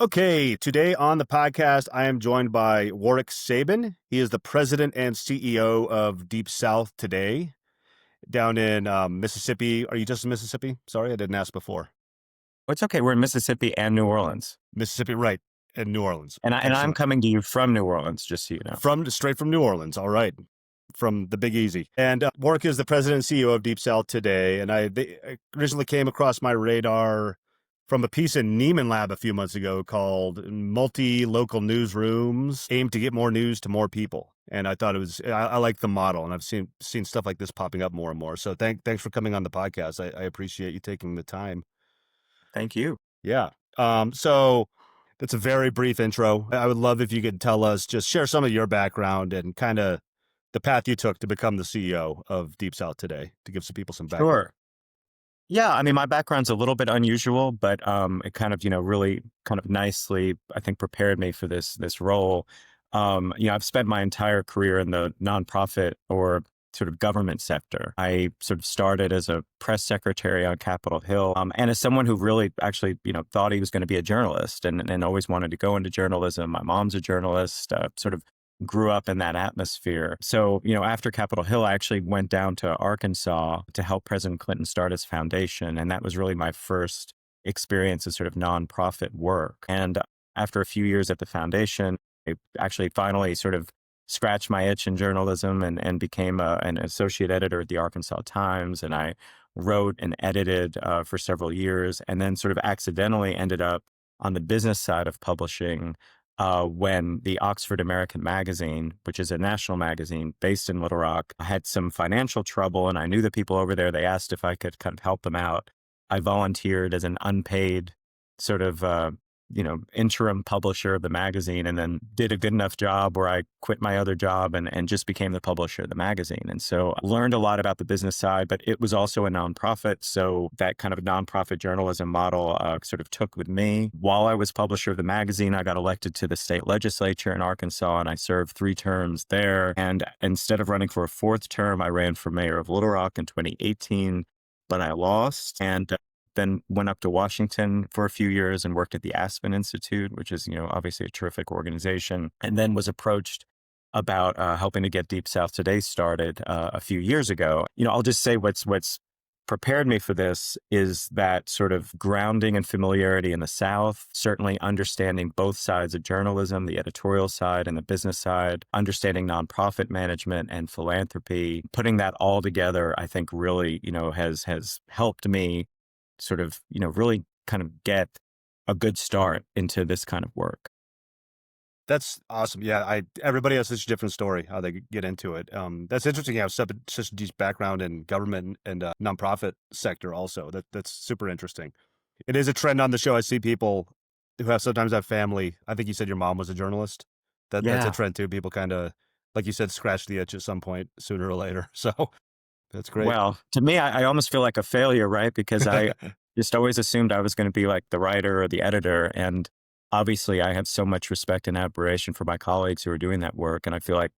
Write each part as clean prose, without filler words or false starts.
Okay, today on the podcast, I am joined by Warwick Sabin. He is the president and CEO of Deep South Today down in Mississippi. Are you just in Mississippi? Sorry, I didn't ask before. Oh, it's okay. We're in Mississippi and New Orleans. Mississippi, right, and New Orleans. And I'm Excellent. coming to you from New Orleans, just so you know. Straight from New Orleans. All right, from the Big Easy. And Warwick is the president and CEO of Deep South Today. And they originally came across my radar from a piece in Neiman Lab a few months ago called Multi-Local Newsrooms Aim to Get More News to More People. And I thought I like the model, and I've seen stuff like this popping up more and more. So thanks for coming on the podcast. I appreciate you taking the time. Thank you. Yeah. So that's a very brief intro. I would love if you could just share some of your background and kind of the path you took to become the CEO of Deep South Today, to give some people some background. Sure. Yeah, I mean, my background's a little bit unusual, but it kind of, really kind of nicely, I think, prepared me for this role. I've spent my entire career in the nonprofit or sort of government sector. I sort of started as a press secretary on Capitol Hill, and as someone who really actually, thought he was going to be a journalist and always wanted to go into journalism. My mom's a journalist, sort of grew up in that atmosphere. So, after Capitol Hill, I actually went down to Arkansas to help President Clinton start his foundation. And that was really my first experience of sort of nonprofit work. And after a few years at the foundation, I actually finally sort of scratched my itch in journalism and became an associate editor at the Arkansas Times. And I wrote and edited for several years, and then sort of accidentally ended up on the business side of publishing when the Oxford American Magazine, which is a national magazine based in Little Rock, had some financial trouble. And I knew the people over there. They asked if I could kind of help them out. I volunteered as an unpaid sort of, interim publisher of the magazine, and then did a good enough job where I quit my other job and just became the publisher of the magazine. And so I learned a lot about the business side, but it was also a nonprofit. So that kind of nonprofit journalism model sort of took with me. While I was publisher of the magazine, I got elected to the state legislature in Arkansas, and I served 3 terms there. And instead of running for a 4th term, I ran for mayor of Little Rock in 2018, but I lost. And then went up to Washington for a few years and worked at the Aspen Institute, which is, obviously a terrific organization, and then was approached about helping to get Deep South Today started a few years ago. I'll just say what's prepared me for this is that sort of grounding and familiarity in the South, certainly understanding both sides of journalism, the editorial side and the business side, understanding nonprofit management and philanthropy, putting that all together, I think really, has helped me sort of, really kind of get a good start into this kind of work. That's awesome. Yeah, everybody has such a different story how they get into it. That's interesting. You have such a deep background in government and nonprofit sector. Also, that's super interesting. It is a trend on the show. I see people who sometimes have family. I think you said your mom was a journalist. That's a Yeah. trend too. People kind of, like you said, scratch the itch at some point sooner or later. So that's great. Well, to me, I almost feel like a failure, right? Because I just always assumed I was going to be like the writer or the editor. And obviously, I have so much respect and admiration for my colleagues who are doing that work. And I feel like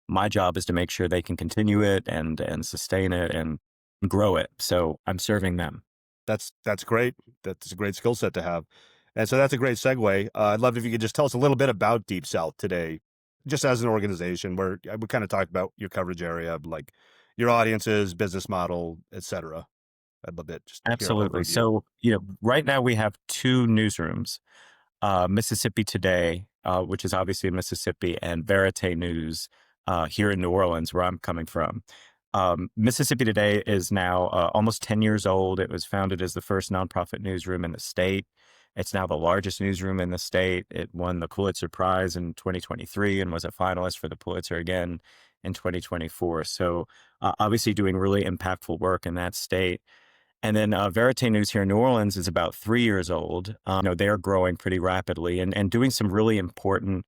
my job is to make sure they can continue it and sustain it and grow it. So I'm serving them. That's great. That's a great skill set to have. And so that's a great segue. I'd love if you could just tell us a little bit about Deep South Today, just as an organization, where we kind of talked about your coverage area, like your audiences, business model, etc. I'd love it. Just hear an Absolutely. overview. So, right now we have 2 newsrooms, Mississippi Today, which is obviously in Mississippi, and Verite News here in New Orleans, where I'm coming from. Mississippi Today is now almost 10 years old. It was founded as the first nonprofit newsroom in the state. It's now the largest newsroom in the state. It won the Pulitzer Prize in 2023 and was a finalist for the Pulitzer again in 2024. So obviously doing really impactful work in that state. And then Verite News here in New Orleans is about 3 years old. They're growing pretty rapidly and doing some really important,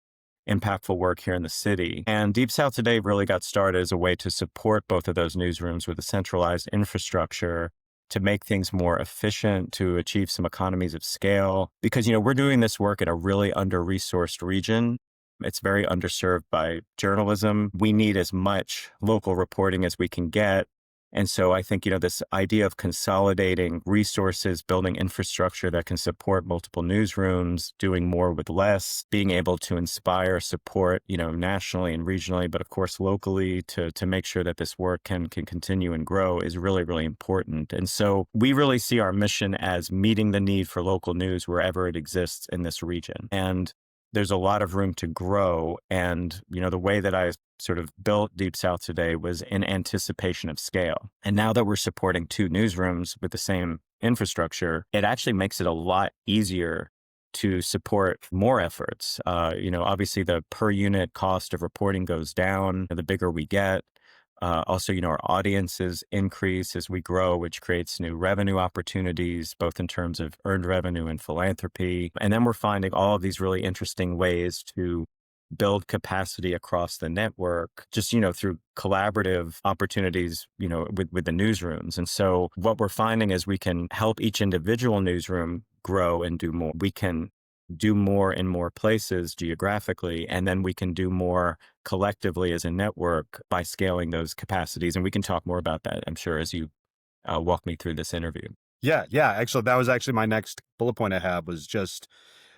impactful work here in the city. And Deep South Today really got started as a way to support both of those newsrooms with a centralized infrastructure to make things more efficient, to achieve some economies of scale. Because, we're doing this work in a really under-resourced region. It's very underserved by journalism. We need as much local reporting as we can get. And so I think, this idea of consolidating resources, building infrastructure that can support multiple newsrooms, doing more with less, being able to inspire, support, nationally and regionally, but of course locally to make sure that this work can continue and grow is really, really important. And so we really see our mission as meeting the need for local news wherever it exists in this region. And there's a lot of room to grow. And, the way that I sort of built Deep South today was in anticipation of scale. And now that we're supporting two newsrooms with the same infrastructure, it actually makes it a lot easier to support more efforts. Obviously the per unit cost of reporting goes down the bigger we get. Also, our audiences increase as we grow, which creates new revenue opportunities, both in terms of earned revenue and philanthropy. And then we're finding all of these really interesting ways to build capacity across the network, just, through collaborative opportunities, with the newsrooms. And so what we're finding is we can help each individual newsroom grow and do more. We can do more in more places geographically, and then we can do more collectively as a network by scaling those capacities. And we can talk more about that, I'm sure, as you walk me through this interview. Yeah. Actually, that was actually my next bullet point I had was just,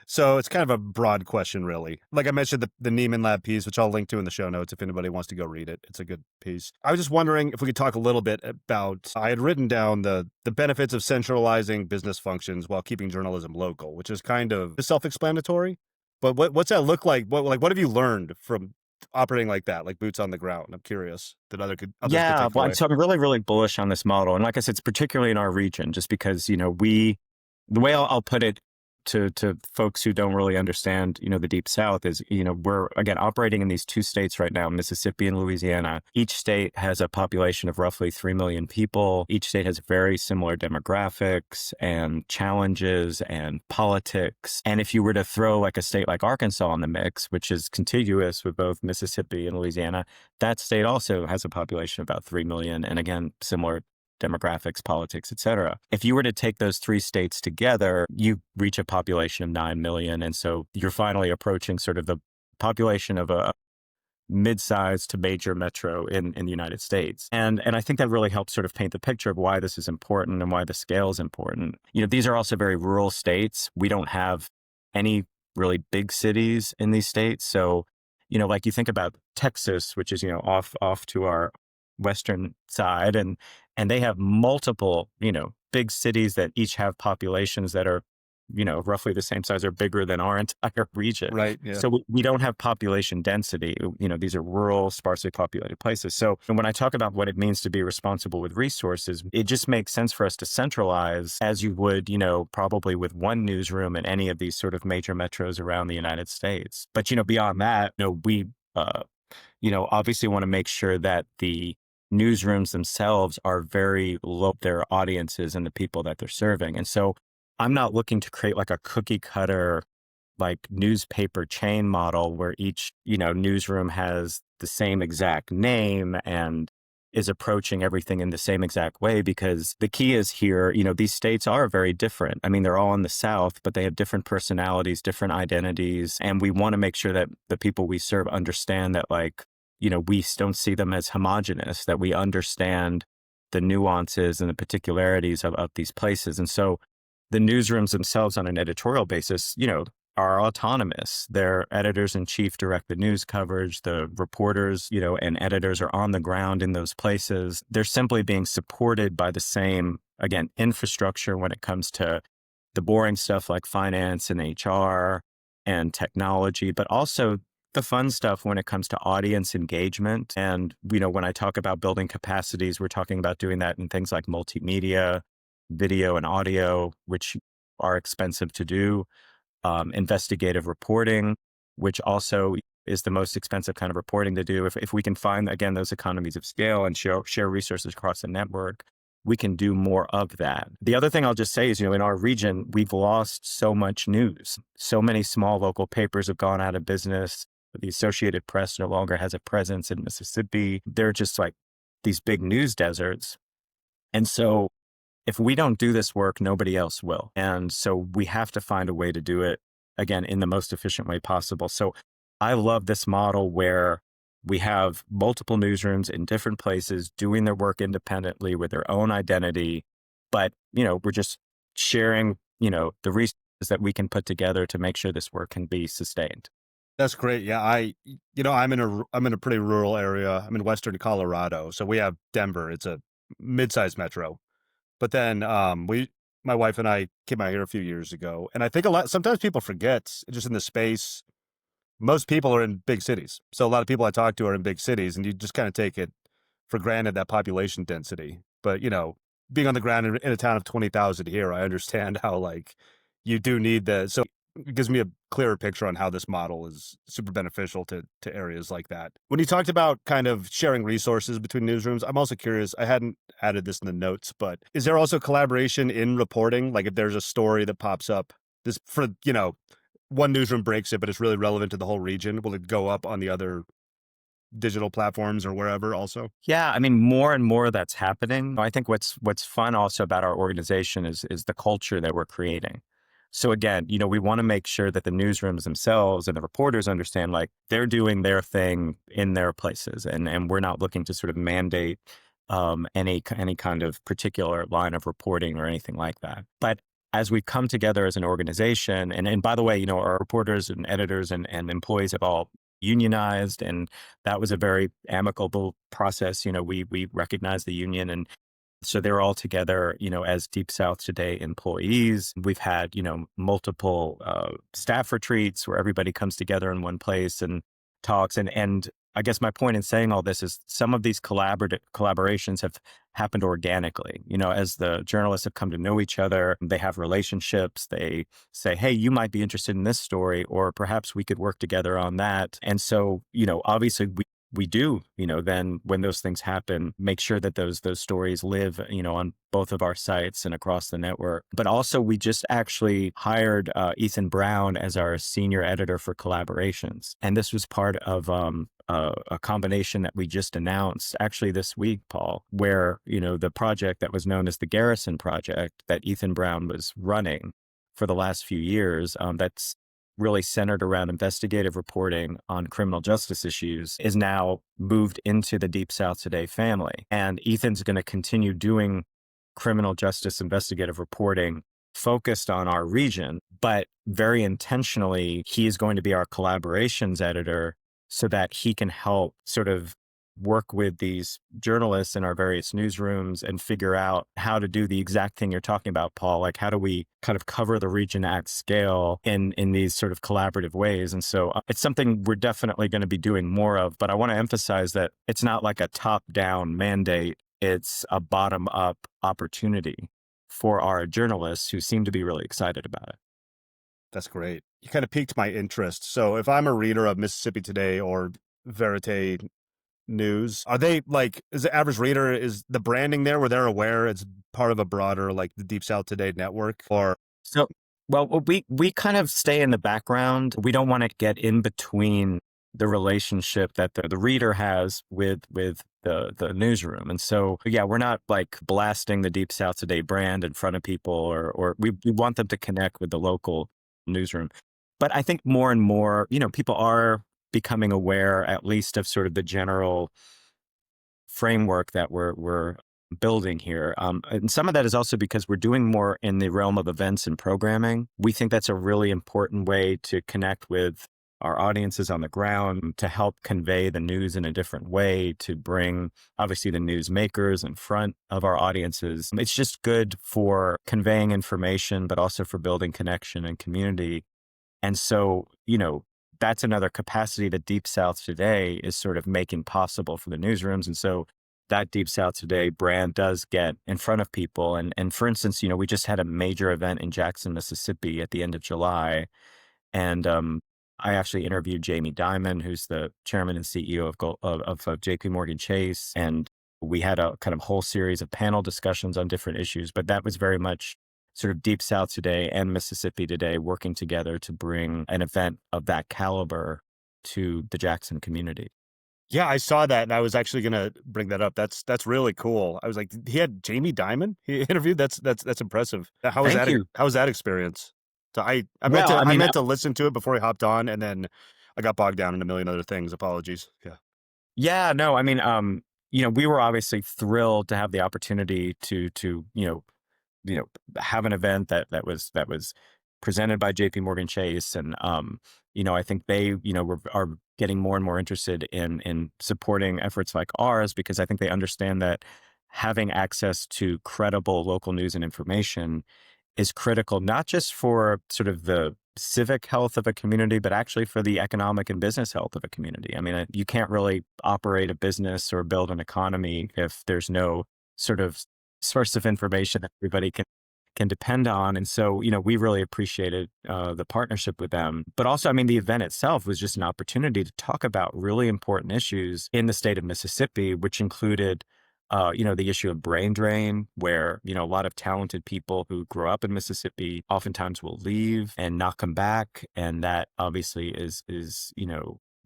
so it's kind of a broad question, really. Like I mentioned, the Neiman Lab piece, which I'll link to in the show notes if anybody wants to go read it. It's a good piece. I was just wondering if we could talk a little bit about, I had written down the benefits of centralizing business functions while keeping journalism local, which is kind of self-explanatory. But what's that look like? What have you learned from operating like that, like boots on the ground? I'm curious that others could Yeah, take well, away. so I'm really, really bullish on this model. And like I said, it's particularly in our region, just because, the way I'll put it to folks who don't really understand, the Deep South is, we're, again, operating in these two states right now, Mississippi and Louisiana. Each state has a population of roughly 3 million people. Each state has very similar demographics and challenges and politics. And if you were to throw like a state like Arkansas in the mix, which is contiguous with both Mississippi and Louisiana, that state also has a population of about 3 million. And again, similar demographics, politics, et cetera. If you were to take those three states together, you reach a population of 9 million. And so you're finally approaching sort of the population of a mid-sized to major metro in the United States. And I think that really helps sort of paint the picture of why this is important and why the scale is important. These are also very rural states. We don't have any really big cities in these states. So, like you think about Texas, which is, off to our western side, and they have multiple, big cities that each have populations that are, roughly the same size or bigger than our entire region. Right. Yeah. So we don't have population density. These are rural, sparsely populated places. So when I talk about what it means to be responsible with resources, it just makes sense for us to centralize as you would, probably with one newsroom in any of these sort of major metros around the United States. But, beyond that, we, obviously want to make sure that the newsrooms themselves are very low, their audiences and the people that they're serving. And so I'm not looking to create like a cookie cutter, like newspaper chain model where each, newsroom has the same exact name and is approaching everything in the same exact way, because the key is here, these states are very different. I mean, they're all in the South, but they have different personalities, different identities. And we want to make sure that the people we serve understand that, like, we don't see them as homogenous, that we understand the nuances and the particularities of these places. And so the newsrooms themselves on an editorial basis, are autonomous. Their editors in chief direct the news coverage. The reporters, and editors are on the ground in those places. They're simply being supported by the same, again, infrastructure when it comes to the boring stuff like finance and HR and technology, but also the fun stuff when it comes to audience engagement. And, when I talk about building capacities, we're talking about doing that in things like multimedia, video and audio, which are expensive to do, investigative reporting, which also is the most expensive kind of reporting to do. If we can find, again, those economies of scale and share resources across the network, we can do more of that. The other thing I'll just say is, in our region, we've lost so much news. So many small local papers have gone out of business. The Associated Press no longer has a presence in Mississippi. They're just like these big news deserts. And so if we don't do this work, nobody else will. And so we have to find a way to do it, again, in the most efficient way possible. So I love this model where We have multiple newsrooms in different places doing their work independently with their own identity, but we're just sharing the resources that we can put together to make sure this work can be sustained. That's great. Yeah, I'm in a pretty rural area. I'm in Western Colorado, so we have Denver. It's a mid-sized metro. But then my wife and I came out here a few years ago, and I think sometimes people forget just in the space. Most people are in big cities, so a lot of people I talk to are in big cities, and you just kind of take it for granted that population density. But being on the ground in a town of 20,000 here, I understand how like you do need the so it gives me a clearer picture on how this model is super beneficial to areas like that. When you talked about kind of sharing resources between newsrooms, I'm also curious. I hadn't added this in the notes, but is there also collaboration in reporting? Like if there's a story that pops up, this for one newsroom breaks it, but it's really relevant to the whole region, will it go up on the other digital platforms or wherever also? Yeah, I mean, more and more that's happening. I think what's fun also about our organization is the culture that we're creating. So again, we want to make sure that the newsrooms themselves and the reporters understand like they're doing their thing in their places, and we're not looking to sort of mandate any kind of particular line of reporting or anything like that. But as we come together as an organization, and by the way, our reporters and editors and employees have all unionized, and that was a very amicable process. We recognized the union, and so they're all together, as Deep South Today employees. We've had, multiple staff retreats where everybody comes together in one place and talks. And I guess my point in saying all this is some of these collaborations have happened organically. As the journalists have come to know each other, they have relationships. They say, hey, you might be interested in this story, or perhaps we could work together on that. And so, obviously we do, then when those things happen, make sure that those stories live, on both of our sites and across the network. But also we just actually hired Ethan Brown as our senior editor for collaborations. And this was part of a combination that we just announced actually this week, Paul, where, the project that was known as the Garrison Project that Ethan Brown was running for the last few years, that's really centered around investigative reporting on criminal justice issues, is now moved into the Deep South Today family. And Ethan's going to continue doing criminal justice investigative reporting focused on our region, but very intentionally, he is going to be our collaborations editor so that he can help sort of work with these journalists in our various newsrooms and figure out how to do the exact thing you're talking about, Paul. Like, how do we kind of cover the region at scale in these sort of collaborative ways? And so it's something we're definitely going to be doing more of. But I want to emphasize that it's not like a top-down mandate. It's a bottom-up opportunity for our journalists who seem to be really excited about it. That's great. You kind of piqued my interest. So if I'm a reader of Mississippi Today or Verite news, are they like, is the average reader, is the branding there where they're aware it's part of a broader like the Deep South Today network? Or So, well, we kind of stay in the background. We don't want to get in between the relationship that the reader has with the newsroom. And so, yeah, we're not like blasting the Deep South Today brand in front of people, or we want them to connect with the local newsroom. But I think more and more, people are becoming aware at least of sort of the general framework that we're building here. And some of that is also because we're doing more in the realm of events and programming. We think that's a really important way to connect with our audiences on the ground, to help convey the news in a different way, to bring obviously the news makers in front of our audiences. It's just good for conveying information, but also for building connection and community. And so, that's another capacity that Deep South Today is sort of making possible for the newsrooms. And so that Deep South Today brand does get in front of people. And for instance, we just had a major event in Jackson, Mississippi at the end of July. And I actually interviewed Jamie Dimon, who's the chairman and CEO of JP Morgan Chase. And we had a kind of whole series of panel discussions on different issues, but that was very much sort of Deep South Today and Mississippi Today working together to bring an event of that caliber to the Jackson community. yeah, I saw that and I was actually going to bring that up. That's really cool. I was like, he had Jamie Dimon he interviewed. That's impressive. Thank you. How was that experience? So Well, I I mean, meant to listen to it before he hopped on, and then I got bogged down in a million other things. Apologies. Yeah. Yeah, no, I mean, we were obviously thrilled to have the opportunity to have an event that was presented by JP Morgan Chase. And I think they are getting more and more interested in supporting efforts like ours, because I think they understand that having access to credible local news and information is critical, not just for sort of the civic health of a community, but actually for the economic and business health of a community. I mean, you can't really operate a business or build an economy if there's no sort of source of information that everybody can depend on. And so, we really appreciated the partnership with them. But also, I mean, the event itself was just an opportunity to talk about really important issues in the state of Mississippi, which included the issue of brain drain, where, a lot of talented people who grow up in Mississippi oftentimes will leave and not come back. And that obviously is,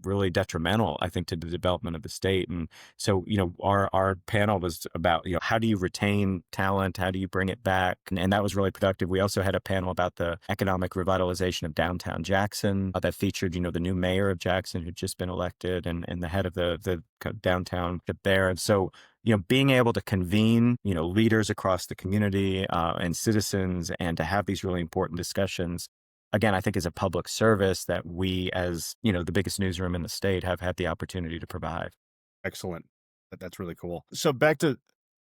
really detrimental, I think, to the development of the state. And so, our panel was about, how do you retain talent? How do you bring it back? And that was really productive. We also had a panel about the economic revitalization of downtown Jackson that featured, the new mayor of Jackson who'd just been elected, and the head of the kind of downtown there. And so, being able to convene, leaders across the community and citizens, and to have these really important discussions, again, I think is a public service that we, as, the biggest newsroom in the state, have had the opportunity to provide. Excellent. That's really cool. So back to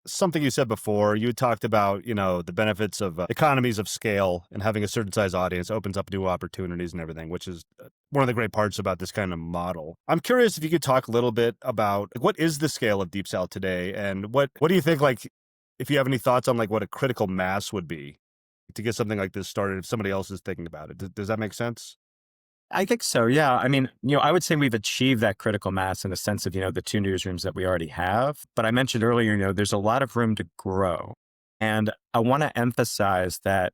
something you said before, you talked about, the benefits of economies of scale, and having a certain size audience opens up new opportunities and everything, which is one of the great parts about this kind of model. I'm curious if you could talk a little bit about, like, what is the scale of Deep South today, and what do you think, like, if you have any thoughts on, like, what a critical mass would be to get something like this started if somebody else is thinking about it. Does that make sense? I think so. Yeah. I mean, I would say we've achieved that critical mass in the sense of, the two newsrooms that we already have. But I mentioned earlier, there's a lot of room to grow. And I want to emphasize that,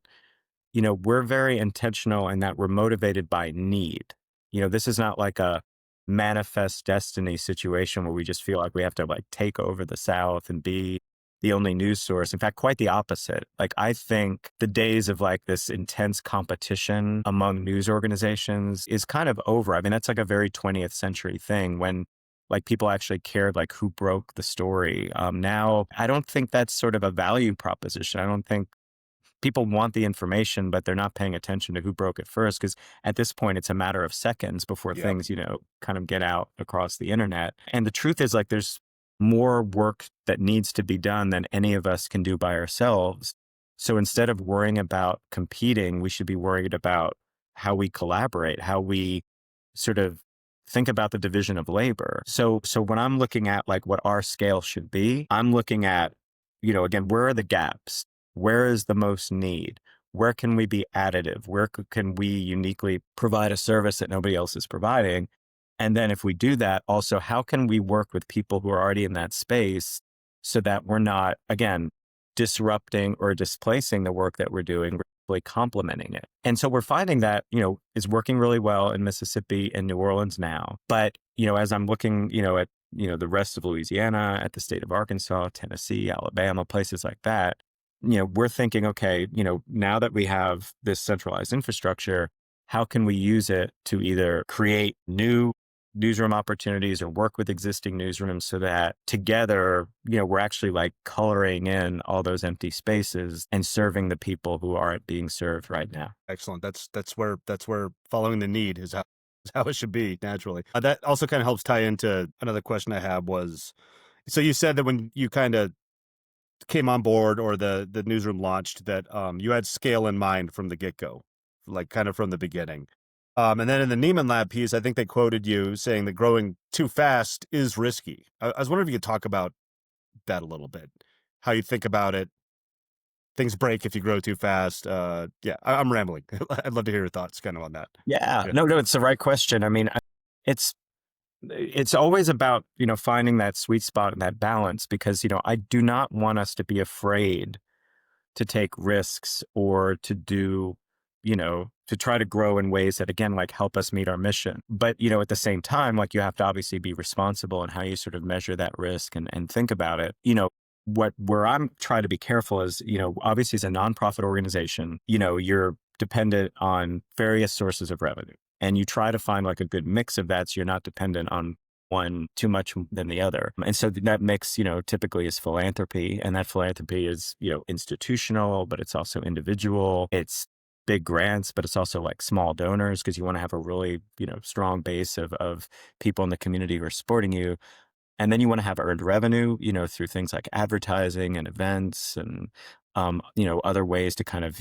we're very intentional in that we're motivated by need. This is not like a manifest destiny situation where we just feel like we have to like take over the South and be the only news source. In fact, quite the opposite. Like, I think the days of like this intense competition among news organizations is kind of over. I mean, that's like a very 20th century thing, when like people actually cared like who broke the story. Now, I don't think that's sort of a value proposition. I don't think people want the information, but they're not paying attention to who broke it first. Because at this point, it's a matter of seconds before Yeah. things, kind of get out across the internet. And the truth is, like, there's more work that needs to be done than any of us can do by ourselves. So instead of worrying about competing, we should be worried about how we collaborate, how we sort of think about the division of labor. So when I'm looking at like what our scale should be, I'm looking at, again, where are the gaps? Where is the most need? Where can we be additive? Where can we uniquely provide a service that nobody else is providing? And then if we do that, also, how can we work with people who are already in that space so that we're not, again, disrupting or displacing the work that we're doing, we're really complementing it. And so we're finding that, is working really well in Mississippi and New Orleans now. But, as I'm looking, at, the rest of Louisiana, at the state of Arkansas, Tennessee, Alabama, places like that, we're thinking, okay, now that we have this centralized infrastructure, how can we use it to either create new newsroom opportunities or work with existing newsrooms so that together, we're actually like coloring in all those empty spaces and serving the people who aren't being served right now. Excellent. That's where following the need is how it should be naturally. That also kind of helps tie into another question I have was, so you said that when you kind of came on board, or the newsroom launched, that you had scale in mind from the get-go, like kind of from the beginning. And then in the Neiman Lab piece, I think they quoted you saying that growing too fast is risky. I was wondering if you could talk about that a little bit, how you think about it. Things break if you grow too fast. Yeah, I'm rambling. I'd love to hear your thoughts kind of on that. Yeah, Yeah. no, it's the right question. I mean, it's it's always about, finding that sweet spot and that balance, because, I do not want us to be afraid to take risks or to do, to try to grow in ways that, again, like help us meet our mission. But, at the same time, like, you have to obviously be responsible in how you sort of measure that risk and think about it. Where I'm trying to be careful is, obviously as a nonprofit organization, you're dependent on various sources of revenue, and you try to find like a good mix of that. So you're not dependent on one too much than the other. And so that mix, typically is philanthropy. And that philanthropy is, institutional, but it's also individual. It's big grants, but it's also like small donors because you want to have a really, strong base of people in the community who are supporting you. And then you want to have earned revenue, through things like advertising and events and, other ways to kind of,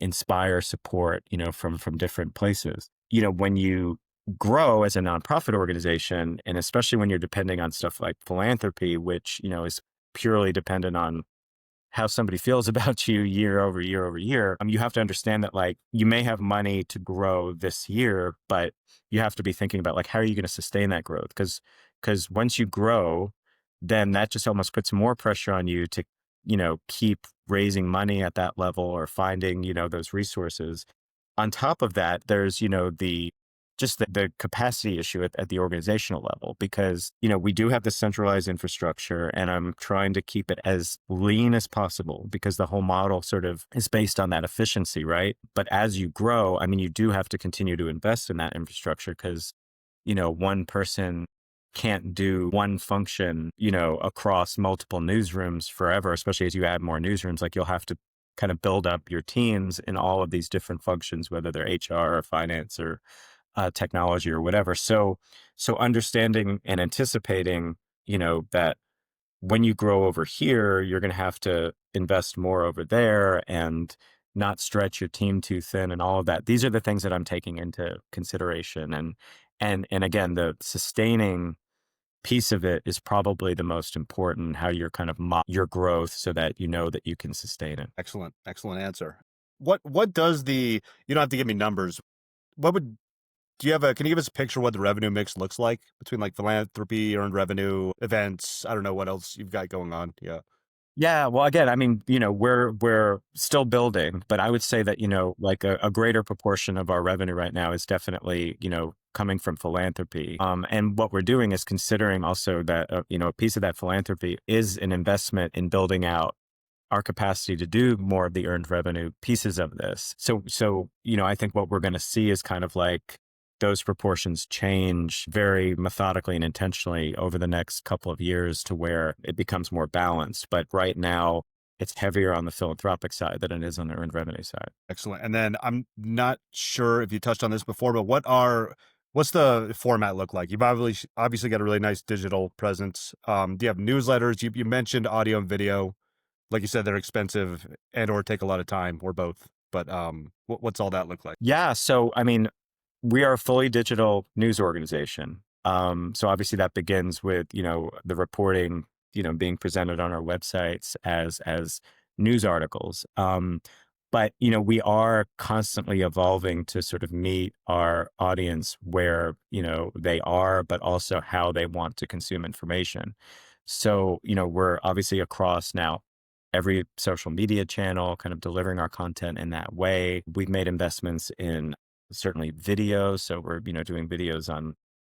inspire support, from different places. When you grow as a nonprofit organization, and especially when you're depending on stuff like philanthropy, which, is purely dependent on how somebody feels about you year over year over year, you have to understand that like you may have money to grow this year, but you have to be thinking about like how are you going to sustain that growth? Because once you grow, then that just almost puts more pressure on you to, keep raising money at that level or finding, those resources. On top of that, there's, the capacity issue at the organizational level, because, we do have the centralized infrastructure and I'm trying to keep it as lean as possible because the whole model sort of is based on that efficiency, right? But as you grow, I mean, you do have to continue to invest in that infrastructure because, one person can't do one function, across multiple newsrooms forever, especially as you add more newsrooms. Like you'll have to kind of build up your teams in all of these different functions, whether they're HR or finance or technology or whatever. So understanding and anticipating, that when you grow over here, you're going to have to invest more over there and not stretch your team too thin and all of that. These are the things that I'm taking into consideration. And again, the sustaining piece of it is probably the most important, how you're kind of your growth so that you know that you can sustain it. Excellent answer. What does the you don't have to give me numbers. What would do you have a can you give us a picture of what the revenue mix looks like between like philanthropy, earned revenue, events? I don't know what else you've got going on. Yeah. Yeah, well, again, I mean, we're still building, but I would say that, like a greater proportion of our revenue right now is definitely, coming from philanthropy. And what we're doing is considering also that, a piece of that philanthropy is an investment in building out our capacity to do more of the earned revenue pieces of this. So, I think what we're going to see is kind of like those proportions change very methodically and intentionally over the next couple of years to where it becomes more balanced. But right now, it's heavier on the philanthropic side than it is on the earned revenue side. Excellent. And then I'm not sure if you touched on this before, but what's the format look like? You've obviously got a really nice digital presence. Do you have newsletters? You mentioned audio and video. Like you said, they're expensive and or take a lot of time or both. But what's all that look like? Yeah. So, I mean, we are a fully digital news organization. So obviously that begins with, the reporting, being presented on our websites as news articles. But, we are constantly evolving to sort of meet our audience where, they are, but also how they want to consume information. So, we're obviously across now every social media channel, kind of delivering our content in that way. We've made investments in certainly video. So we're, doing videos on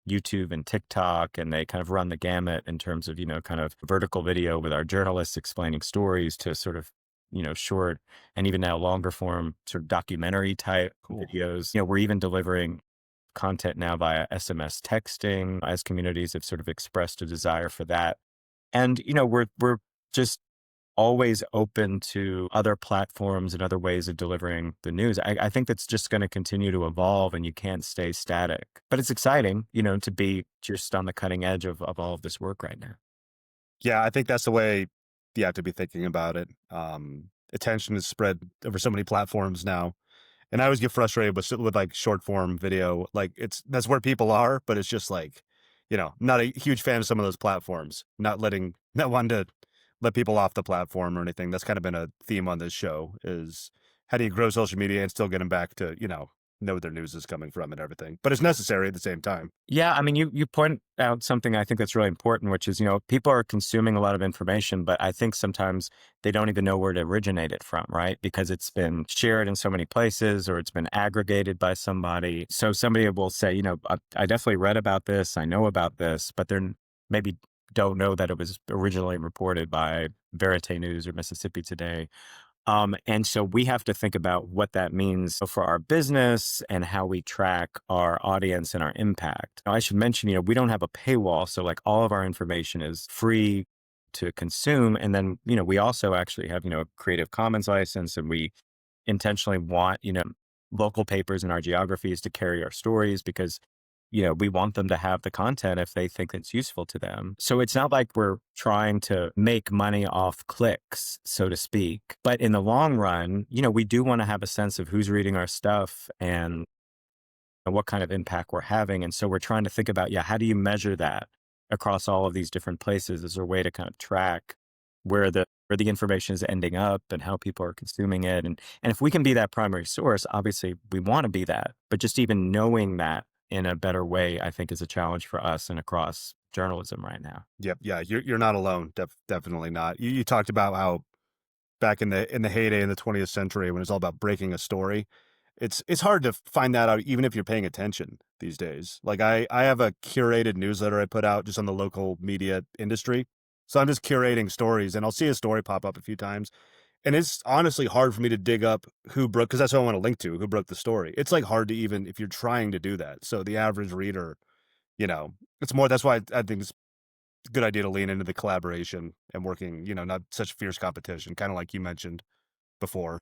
YouTube and TikTok, and they kind of run the gamut in terms of, kind of vertical video with our journalists explaining stories to sort of, short and even now longer form sort of documentary type videos. We're even delivering content now via SMS texting as communities have sort of expressed a desire for that. And, we're just always open to other platforms and other ways of delivering the news. I think that's just going to continue to evolve and you can't stay static. But it's exciting, to be just on the cutting edge of all of this work right now. Yeah, I think that's the way you have to be thinking about it. Attention is spread over so many platforms now. And I always get frustrated with like short form video. Like that's where people are, but it's just like, not a huge fan of some of those platforms. Not wanting to let people off the platform or anything. That's kind of been a theme on this show is how do you grow social media and still get them back to, know where their news is coming from and everything. But it's necessary at the same time. Yeah, I mean, you point out something I think that's really important, which is, people are consuming a lot of information, but I think sometimes they don't even know where to originate it from, right? Because it's been shared in so many places or it's been aggregated by somebody. So somebody will say, I definitely read about this, I know about this, but they're maybe don't know that it was originally reported by Verite News or Mississippi Today And so we have to think about what that means for our business and how we track our audience and our impact. Now, I should mention, we don't have a paywall. So like all of our information is free to consume. And then, we also actually have, a Creative Commons license, and we intentionally want, local papers in our geographies to carry our stories because, we want them to have the content if they think it's useful to them. So it's not like we're trying to make money off clicks, so to speak. But in the long run, we do want to have a sense of who's reading our stuff and what kind of impact we're having. And so we're trying to think about, how do you measure that across all of these different places? Is there a way to kind of track where the information is ending up and how people are consuming it? And if we can be that primary source, obviously we want to be that. But just even knowing that in a better way, I think is a challenge for us and across journalism right now. Yep. Yeah. You're not alone. Definitely not. You talked about how back in the heyday in the 20th century when it's all about breaking a story, it's hard to find that out even if you're paying attention these days. Like I have a curated newsletter I put out just on the local media industry. So I'm just curating stories, and I'll see a story pop up a few times. And it's honestly hard for me to dig up who broke, because that's what I want to link to, who broke the story. It's like hard to even if you're trying to do that. So the average reader, it's more, that's why I think it's a good idea to lean into the collaboration and working, not such fierce competition, kind of like you mentioned before.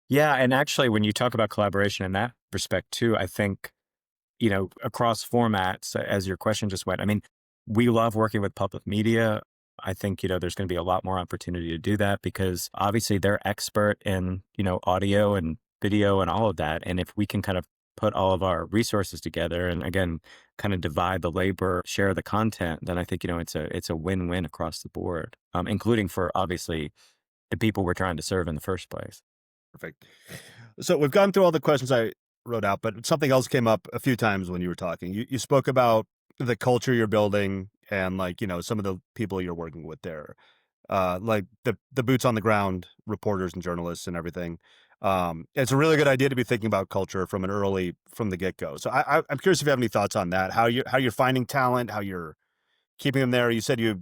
Yeah. And actually, when you talk about collaboration in that respect too, I think, across formats, as your question just went, I mean, we love working with public media. I think, there's going to be a lot more opportunity to do that because obviously they're expert in, audio and video and all of that. And if we can kind of put all of our resources together and again, kind of divide the labor, share the content, then I think, it's a win-win across the board, including for obviously the people we're trying to serve in the first place. Perfect. So we've gone through all the questions I wrote out, but something else came up a few times when you were talking. You spoke about the culture you're building and like, some of the people you're working with there. Like the boots on the ground reporters and journalists and everything. It's a really good idea to be thinking about culture from the get go. So I'm curious if you have any thoughts on that, how you're finding talent, how you're keeping them there. You said you're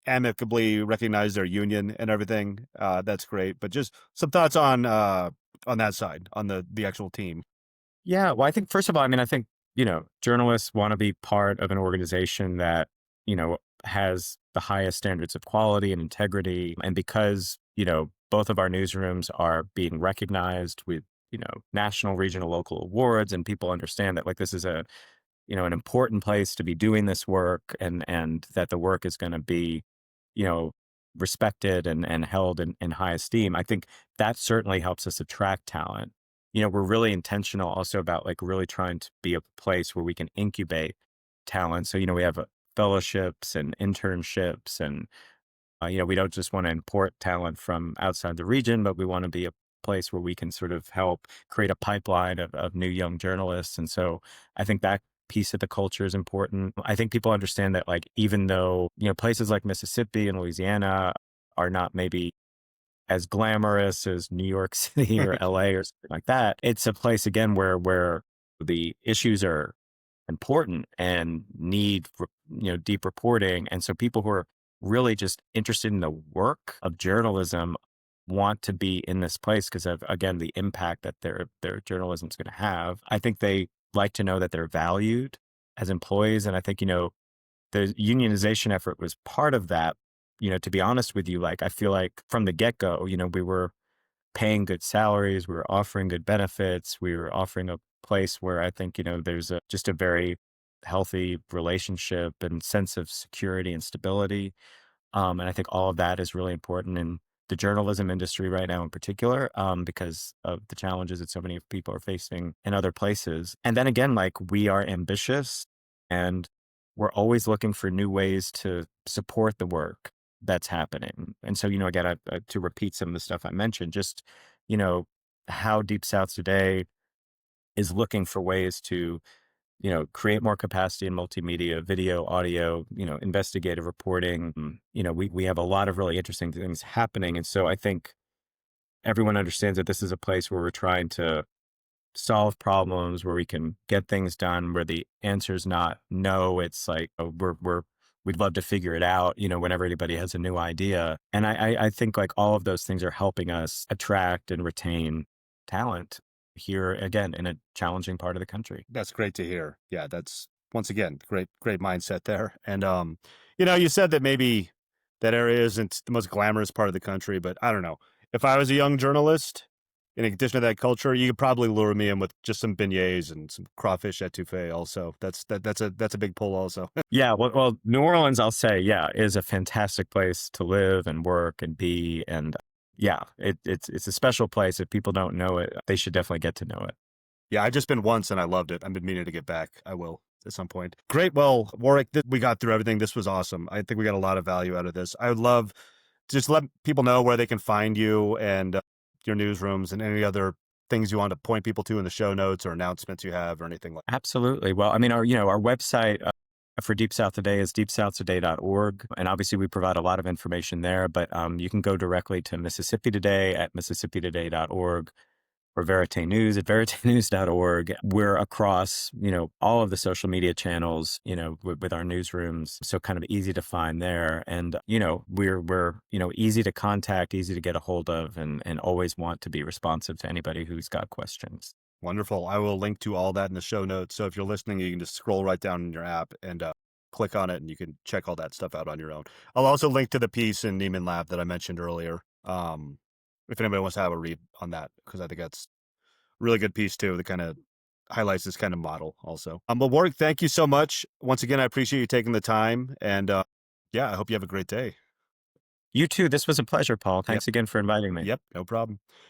amicably recognize their union and everything. That's great. But just some thoughts on that side, on the actual team. Yeah. Well, I think, first of all, I mean, I think, journalists want to be part of an organization that, has the highest standards of quality and integrity. And because, both of our newsrooms are being recognized with, national, regional, local awards, and people understand that like this is an important place to be doing this work, and that the work is going to be, you know, respected and held in high esteem. I think that certainly helps us attract talent. We're really intentional also about like really trying to be a place where we can incubate talent. So, we have fellowships and internships, and we don't just want to import talent from outside the region, but we want to be a place where we can sort of help create a pipeline of new young journalists. And so I think that piece of the culture is important. I think people understand that like, even though, places like Mississippi and Louisiana are not maybe as glamorous as New York City or LA or something like that, it's a place again where the issues are important and need deep reporting. And so people who are really just interested in the work of journalism want to be in this place because of, again, the impact that their journalism is going to have. I think they like to know that they're valued as employees. And I think, the unionization effort was part of that. To be honest with you, like I feel like from the get-go, we were paying good salaries, we were offering good benefits, we were offering a place where I think, there's just a very healthy relationship and sense of security and stability. And I think all of that is really important in the journalism industry right now in particular, because of the challenges that so many people are facing in other places. And then again, like we are ambitious and we're always looking for new ways to support the work that's happening. And so, again, to repeat some of the stuff I mentioned, just, you know, how Deep South today is looking for ways to create more capacity in multimedia, video, audio, investigative reporting. We have a lot of really interesting things happening. And so I think everyone understands that this is a place where we're trying to solve problems, where we can get things done, where the answer is not no, it's like, oh, we're we'd love to figure it out, whenever anybody has a new idea. And I think like all of those things are helping us attract and retain talent here again in a challenging part of the country. That's great to hear. Yeah, that's once again great mindset there. And you said that maybe that area isn't the most glamorous part of the country, but I don't know. If I was a young journalist, in addition to that culture, you could probably lure me in with just some beignets and some crawfish etouffee. Also, that's a big pull. Also, Yeah, well, New Orleans, I'll say, yeah, is a fantastic place to live and work and be. And yeah, it's a special place. If people don't know it, they should definitely get to know it. yeah, I've just been once and I loved it. I've been meaning to get back. I will at some point. Great. Well, Warwick, we got through everything. This was awesome. I think we got a lot of value out of this. I would love to just let people know where they can find you and your newsrooms and any other things you want to point people to in the show notes or announcements you have or anything like that. Absolutely. Well, I mean, our website for Deep South Today is deepsouthtoday.org. And obviously we provide a lot of information there, but you can go directly to Mississippi Today at mississipitoday.org or Verite News at veritenews.org. We're across, all of the social media channels, with our newsrooms. So kind of easy to find there. And, we're easy to contact, easy to get a hold of, and always want to be responsive to anybody who's got questions. Wonderful. I will link to all that in the show notes. So if you're listening, you can just scroll right down in your app and click on it and you can check all that stuff out on your own. I'll also link to the piece in Neiman Lab that I mentioned earlier. If anybody wants to have a read on that, because I think that's a really good piece too, that kind of highlights this kind of model also. But Warwick, thank you so much. Once again, I appreciate you taking the time. And yeah, I hope you have a great day. You too. This was a pleasure, Paul. Yep. Thanks again for inviting me. Yep, no problem.